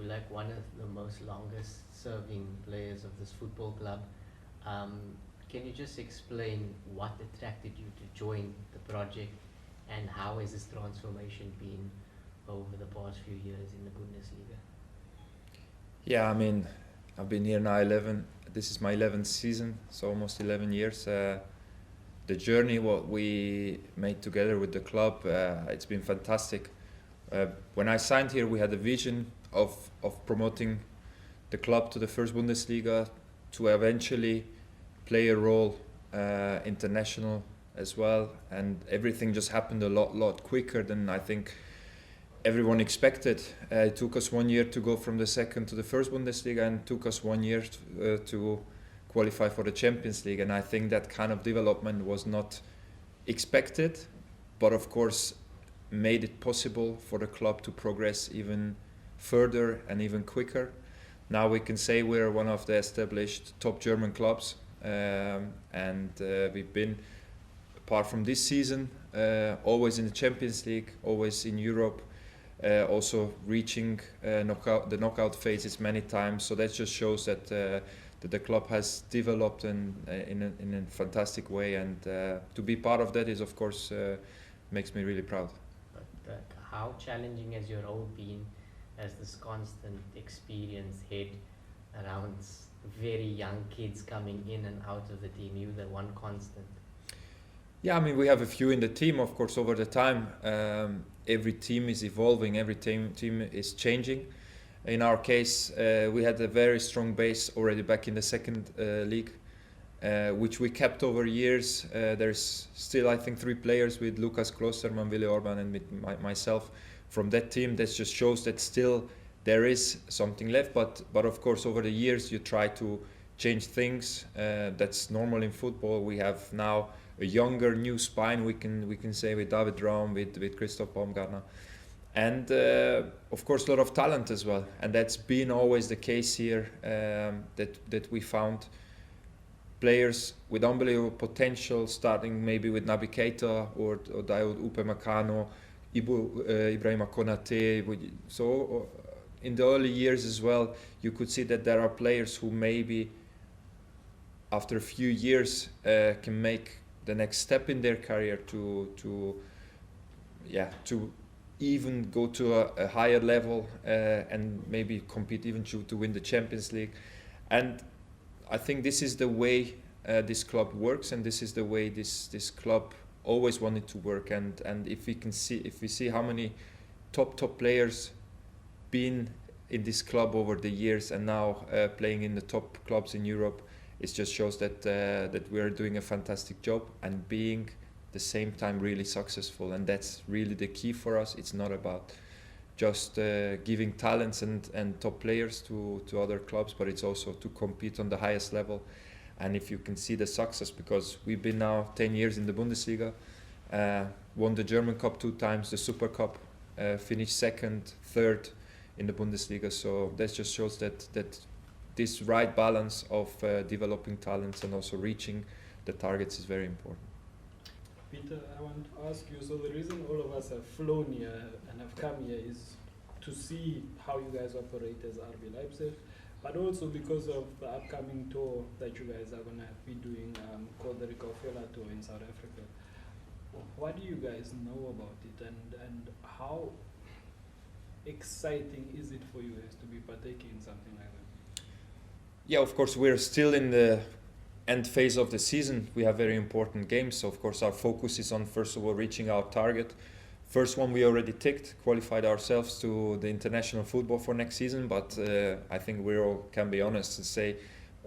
like one of the most longest serving players of this football club. Um, can you just explain what attracted you to join the project and how has this transformation been over the past few years in the Bundesliga? Yeah, I mean, I've been here now 11. This is my 11th season, so almost 11 years. The journey what we made together with the club, it's been fantastic. When I signed here, we had a vision of promoting the club to the first Bundesliga, to eventually play a role international as well, and everything just happened a lot quicker than I think everyone expected. It took us 1 year to go from the second to the first Bundesliga, and took us 1 year to qualify for the Champions League. And I think that kind of development was not expected, but of course made it possible for the club to progress even further and even quicker. Now we can say we're one of the established top German clubs, and we've been, apart from this season, always in the Champions League, always in Europe, also reaching the knockout phases many times. So that just shows that the club has developed in a fantastic way, and to be part of that is, of course, makes me really proud. But how challenging has your role been as this constant experienced head around very young kids coming in and out of the team? You the one constant. Yeah, I mean, we have a few in the team, of course, over the time. Every team is evolving, every team is changing. In our case, we had a very strong base already back in the second league, which we kept over years. There's still, I think, 3 players with Lukas Klostermann, Willi Orban, and with myself from that team. That just shows that still there is something left. But of course, over the years, you try to change things. That's normal in football. We have now a younger, new spine, we can say, with David Raum, with Christoph Baumgartner. And of course, a lot of talent as well. And that's been always the case here, that we found players with unbelievable potential, starting maybe with Naby Keita or Daoud Upamecano, Ibrahima Konate. So in the early years as well, you could see that there are players who maybe after a few years can make the next step in their career to even go to a higher level and maybe compete even to win the Champions League. And I think this is the way this club works, and this is the way this club always wanted to work. And if we see how many top players been in this club over the years and now playing in the top clubs in Europe, it just shows that we are doing a fantastic job and being the same time really successful. And that's really the key for us. It's not about just giving talents and top players to other clubs, but it's also to compete on the highest level. And if you can see the success, because we've been now 10 years in the Bundesliga, won the German Cup 2 times, the Super Cup, finished second, third in the Bundesliga. So that just shows that this right balance of developing talents and also reaching the targets is very important. Peter, I want to ask you, so the reason all of us have flown here and have come here is to see how you guys operate as RB Leipzig, but also because of the upcoming tour that you guys are going to be doing, called the Ricofela Tour in South Africa. What do you guys know about it, and how exciting is it for you guys to be partaking in something like that? Yeah, of course, we're still in the end phase of the season. We have very important games, so of course our focus is on, first of all, reaching our target. First one we already ticked, qualified ourselves to the international football for next season, but I think we all can be honest and say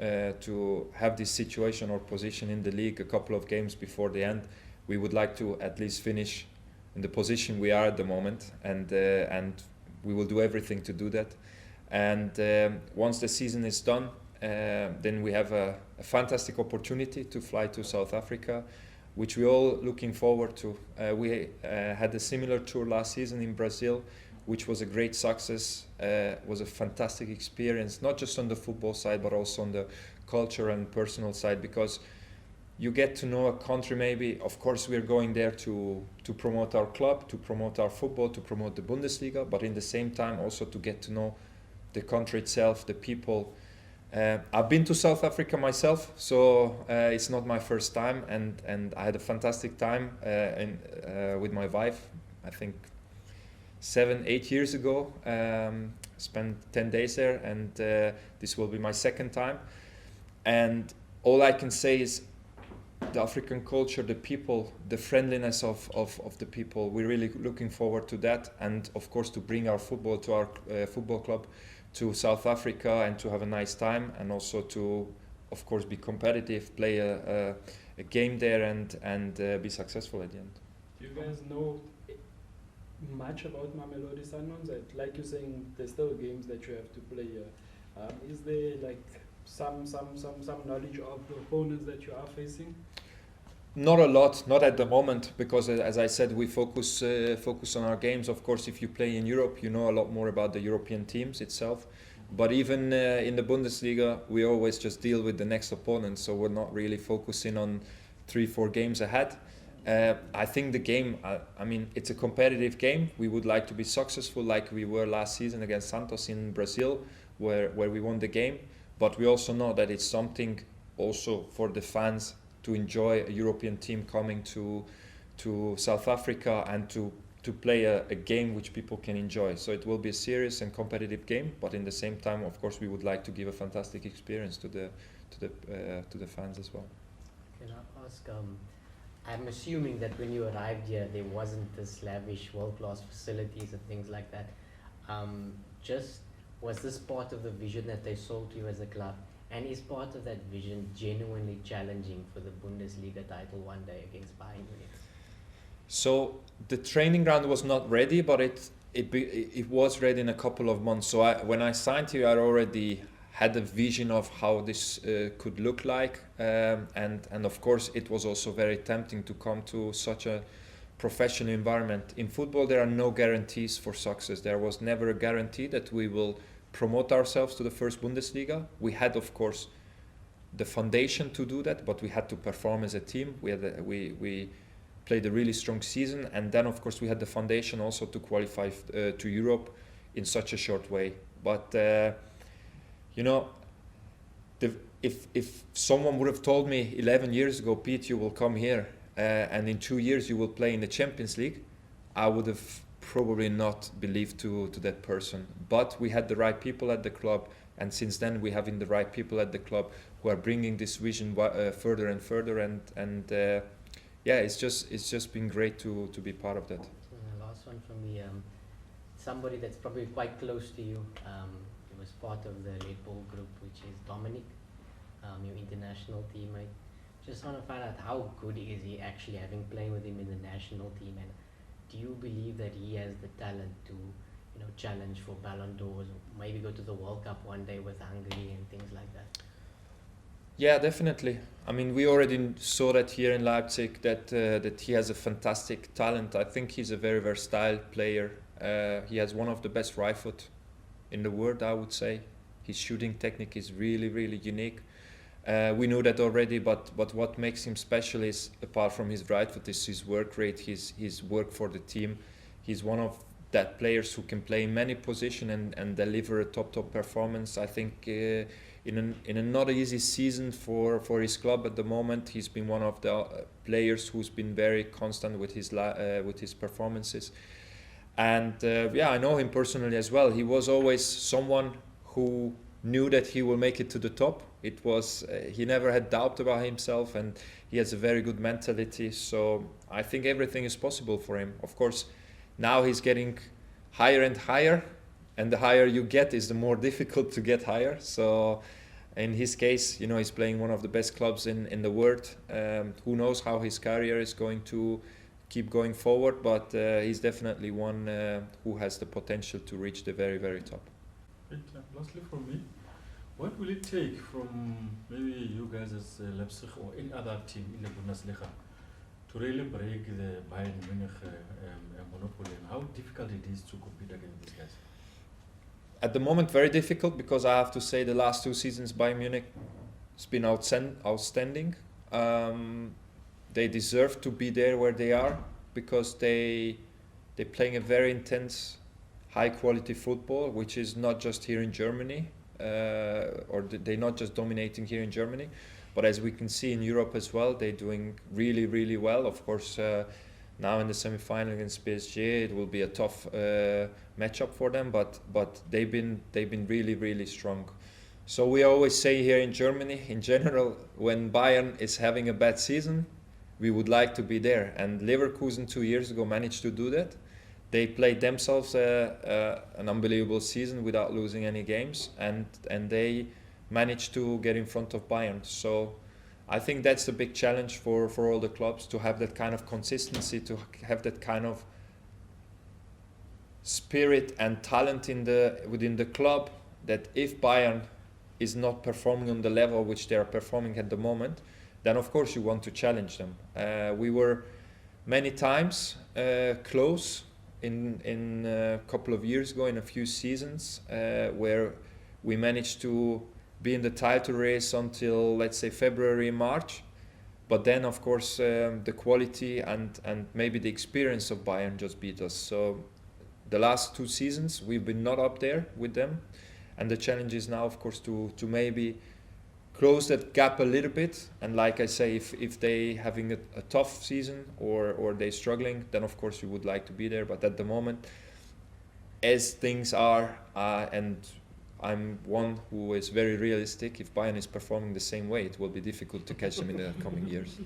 to have this situation or position in the league a couple of games before the end, we would like to at least finish in the position we are at the moment, and we will do everything to do that. And once the season is done, then we have a fantastic opportunity to fly to South Africa, which we're all looking forward to. We had a similar tour last season in Brazil, which was a great success. Was a fantastic experience, not just on the football side, but also on the culture and personal side, because you get to know a country maybe. Of course, we're going there to promote our club, to promote our football, to promote the Bundesliga, but in the same time also to get to know the country itself, the people. I've been to South Africa myself, so it's not my first time, and I had a fantastic time with my wife. I think 7-8 years ago. Spent 10 days there, and this will be my second time. And all I can say is the African culture, the people, the friendliness of the people. We're really looking forward to that, and of course to bring our football to our football club to South Africa and to have a nice time, and also to, of course, be competitive, play a game there, and be successful at the end. Do you guys know much about Mamelodi Sundowns? Like you're saying, there's still games that you have to play here. Is there like some knowledge of the opponents that you are facing? Not a lot, not at the moment, because as I said, we focus on our games. Of course, if you play in Europe, you know a lot more about the European teams itself. But even in the Bundesliga, we always just deal with the next opponent, so we're not really focusing on 3-4 games ahead. I think the game, I mean, it's a competitive game. We would like to be successful like we were last season against Santos in Brazil, where we won the game. But we also know that it's something also for the fans to enjoy a European team coming to South Africa and to play a game which people can enjoy. So it will be a serious and competitive game, but in the same time, of course, we would like to give a fantastic experience to the fans as well. Can I ask? I'm assuming that when you arrived here, there wasn't this lavish world-class facilities and things like that. Was this part of the vision that they sold to you as a club? And is part of that vision genuinely challenging for the Bundesliga title one day against Bayern Munich? So the training ground was not ready, but it was ready in a couple of months. So when I signed here, I already had a vision of how this could look like, and of course it was also very tempting to come to such a professional environment. In football, there are no guarantees for success. There was never a guarantee that we will promote ourselves to the first Bundesliga. We had, of course, the foundation to do that, but we had to perform as a team. We played a really strong season, and then of course we had the foundation also to qualify to Europe in such a short way. But you know, if someone would have told me 11 years ago, Pete, you will come here and in 2 years you will play in the Champions League, I would have probably not believed to that person. But we had the right people at the club, and since then we have the right people at the club who are bringing this vision further and further, and yeah, it's just been great to be part of that. Last one from me. Somebody that's probably quite close to you. He was part of the Red Bull group, which is Dominik, your international teammate. Just want to find out how good is he actually, having played with him in the national team, and do you believe that he has the talent to, you know, challenge for Ballon d'Ors, maybe go to the World Cup one day with Hungary and things like that? Yeah, definitely. I mean, we already saw that here in Leipzig, that he has a fantastic talent. I think he's a very versatile player. He has one of the best right foot in the world, I would say. His shooting technique is really, really unique. We knew that already, but what makes him special is, apart from his right foot, is his work rate, his work for the team. He's one of that players who can play in many positions and deliver a top performance. I think in a not easy season for his club at the moment, he's been one of the players who's been very constant with his performances. And yeah, I know him personally as well. He was always someone who knew that he will make it to the top. It was he never had doubt about himself, and he has a very good mentality. So I think everything is possible for him. Of course, now he's getting higher and higher, and the higher you get is the more difficult to get higher. So in his case, you know, he's playing one of the best clubs in the world. Who knows how his career is going to keep going forward, but he's definitely one who has the potential to reach the very, very top. Lastly from me, what will it take from maybe you guys as Leipzig or any other team in the Bundesliga to really break the Bayern Munich monopoly, and how difficult it is to compete against these guys? At the moment, very difficult, because I have to say the last 2 seasons Bayern Munich has been outstanding. They deserve to be there where they are, because they're playing a very intense, high quality football, which is not just here in Germany, or they're not just dominating here in Germany, but as we can see in Europe as well, they're doing really, really well. Of course, now in the semi-final against PSG, it will be a tough matchup for them, but they've been really, really strong. So we always say here in Germany, in general, when Bayern is having a bad season, we would like to be there. And Leverkusen 2 years ago managed to do that. They played themselves an unbelievable season without losing any games, and they managed to get in front of Bayern. So I think that's the big challenge for all the clubs, to have that kind of consistency, to have that kind of spirit and talent within the club, that if Bayern is not performing on the level which they are performing at the moment, then of course you want to challenge them. We were many times close in a couple of years ago, in a few seasons, where we managed to be in the title race until, let's say, February, March. But then, of course, the quality and maybe the experience of Bayern just beat us. So the last 2 seasons, we've been not up there with them. And the challenge is now, of course, to maybe close that gap a little bit. And like I say, if they having a tough season or they struggling, then of course you would like to be there. But at the moment, as things are, and I'm one who is very realistic, if Bayern is performing the same way, it will be difficult to catch them in the coming years.